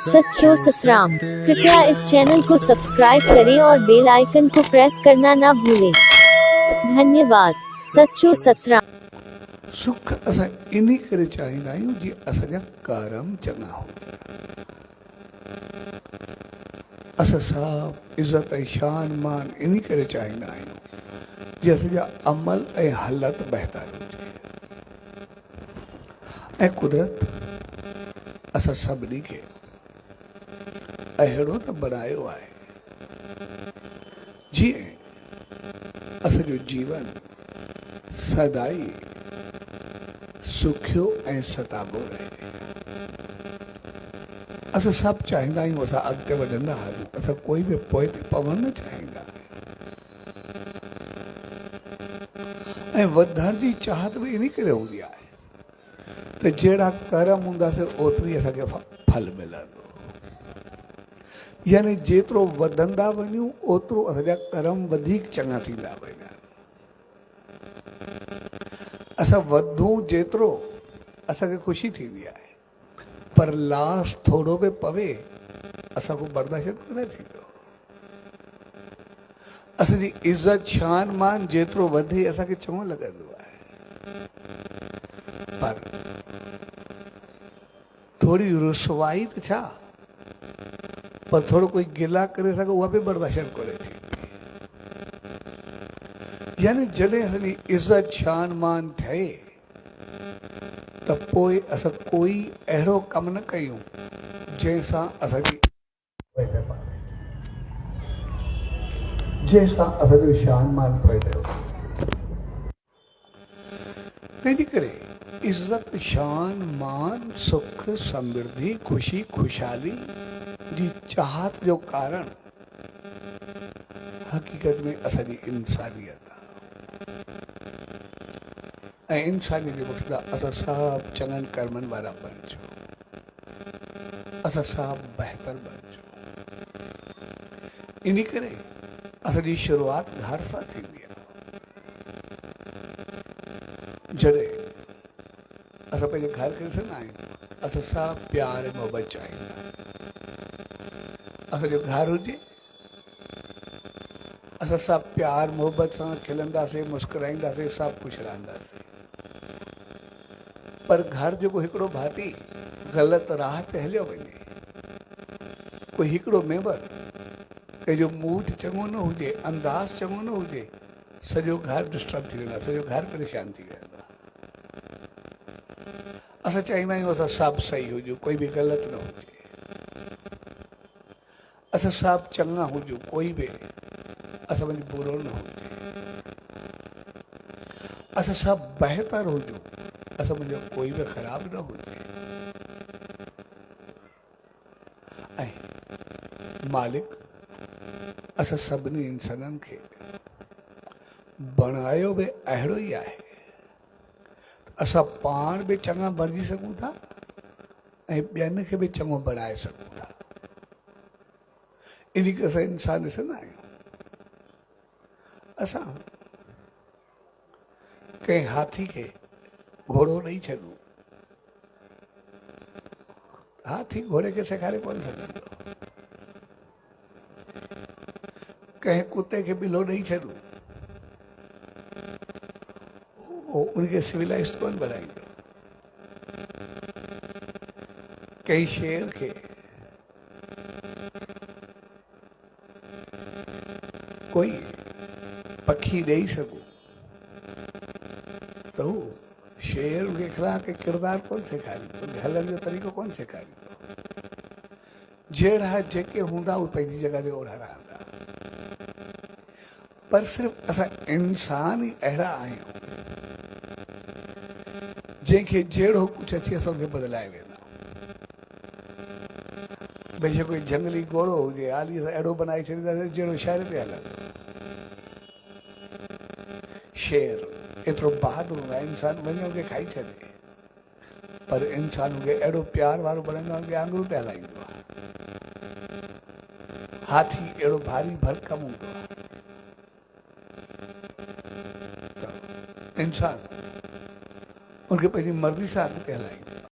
सच्चो सतराम। कृपया इस चैनल को सब्सक्राइब करें और बेल आइकन को प्रेस करना ना भूलें। धन्यवाद। सच्चो सतराम। सुख असां इन्ही करे चाहींदा आहियूं जी असांजा कर्म चङा हुजनि, असां साफ़ इज़त ऐं शान मान इन्ही करे चाहींदा आहियूं जी असांजा अमल ऐं हालत बहितर हुजे। ऐं कुदरत असां सभिनी खे अहिड़ो त बनायो आहे जीअं असांजो जीवन सदाई सुखियो ऐं सताबो रहे। असां सभु चाहींदा आहियूं असां अॻिते वधंदा हलूं, असां कोई बि पोइ ते पवणु न चाहींदा। ऐं वधण जी चाहत बि इन करे हूंदी आहे त जहिड़ा कर्म हूंदासीं ओतिरी असांखे फल मिलंदो। यानी जेतिरो वधंदा वञूं ओतिरो असांजा कर्म वधीक चङा थींदा वञनि। असां वधूं जेतिरो असांखे ख़ुशी थींदी आहे, पर लाश थोरो बि पवे असांखो बर्दाश्त न थींदो। असांजी इज़त शान मान जेतिरो वधे असांखे चङो लॻंदो आहे, पर थोरी रुसवाई त छा, पर थोरो कोई गिला करे सघे उहा बि बर्दाश्त करे थी। यानी जॾहिं असांजी इज़त शान मान थिए त पोइ असां कोई अहिड़ो कमु न कयूं जंहिंसां असांजी असांजो शान मान पैदा हो। तंहिंजे करे इज़त शान मान सुख समृद्धि ख़ुशी खुशहाली जी चाहत जो कारण हक़ीक़त में असांजी इंसानियत आहे। ऐं इंसानियत जो मक़सदु आहे असां सभु चङनि कर्मनि वारा बणिजो, असां सभु बहितर बणिजो। इन करे असांजी शुरूआति घर सां थींदी आहे। जॾहिं असां पंहिंजे घर खे ॾिसंदा आहियूं असां सभु प्यार ऐं मोहबत चाहींदा आहियूं। असांजो घर हुजे असां सभु प्यार मोहबत सां खिलंदासीं, मुस्कुराईंदासीं, सभु ख़ुशि रहंदासीं। पर घर जेको हिकिड़ो भाती ग़लति राह ते हलियो वञे, कोई हिकिड़ो मेंबर कंहिंजो मूड चङो न हुजे, अंदाज़ चङो न हुजे, सॼो घर डिस्टर्ब थी वेंदो आहे, सॼो घर परेशान थी वेंदो आहे। असां चाहींदा आहियूं असां सभु सही हुजूं, कोई बि ग़लति न हुजे, असां सभु चङा हुजूं, कोई बि असां वञी बुरो न हुजे, असां सभु बहितर हुजूं, असां मुंहिंजो कोई बि ख़राबु न हुजे। ऐं मालिक असां सभिनी इंसाननि खे बणायो बि अहिड़ो ई आहे, असां पाण बि चङा बणिजी सघूं था ऐं ॿियनि खे बि चङो बणाए सघूं था। इन करे असां इंसान ॾिसंदा आहियूं, असां कंहिं हाथी खे घोड़ो ॾेई छॾूं, हाथी घोड़े खे सेखारे कोन सघंदो। कंहिं कुते खे ॿिलो ॾेई छॾूं, उनखे सिविलाइज़ कोन बणाईंदो। कंहिं शेर खे कोई पखी ॾेई सघूं त हू शेर उनखे अख़लाक़ के किरदार कोन सेखारींदो, उनखे हलण जो तरीक़ो कोन सेखारींदो। जहिड़ा जेके हूंदा उहे पंहिंजी जॻह ते ओड़ा रहंदा। पर सिर्फ़ु असां इंसान ई अहिड़ा आहियूं जंहिंखे जहिड़ो कुझु अचे असां उनखे बदिलाए वेंदा। बेशक कोई जंगली घोड़ो हुजे, हाली असां अहिड़ो बनाए छॾींदासीं जहिड़ो शहर ते हलंदो। शेर एतिरो बहादुर हूंदो आहे, इंसान वञे उनखे खाई छॾे, पर इंसान उनखे अहिड़ो प्यार वारो बणंदो आहे, उनखे आङुरियूं ते हलाईंदो आहे। हाथी अहिड़ो भारी भरकम हूंदो आहे, इंसान उनखे पंहिंजी मर्ज़ी सां अॻिते हलाईंदो।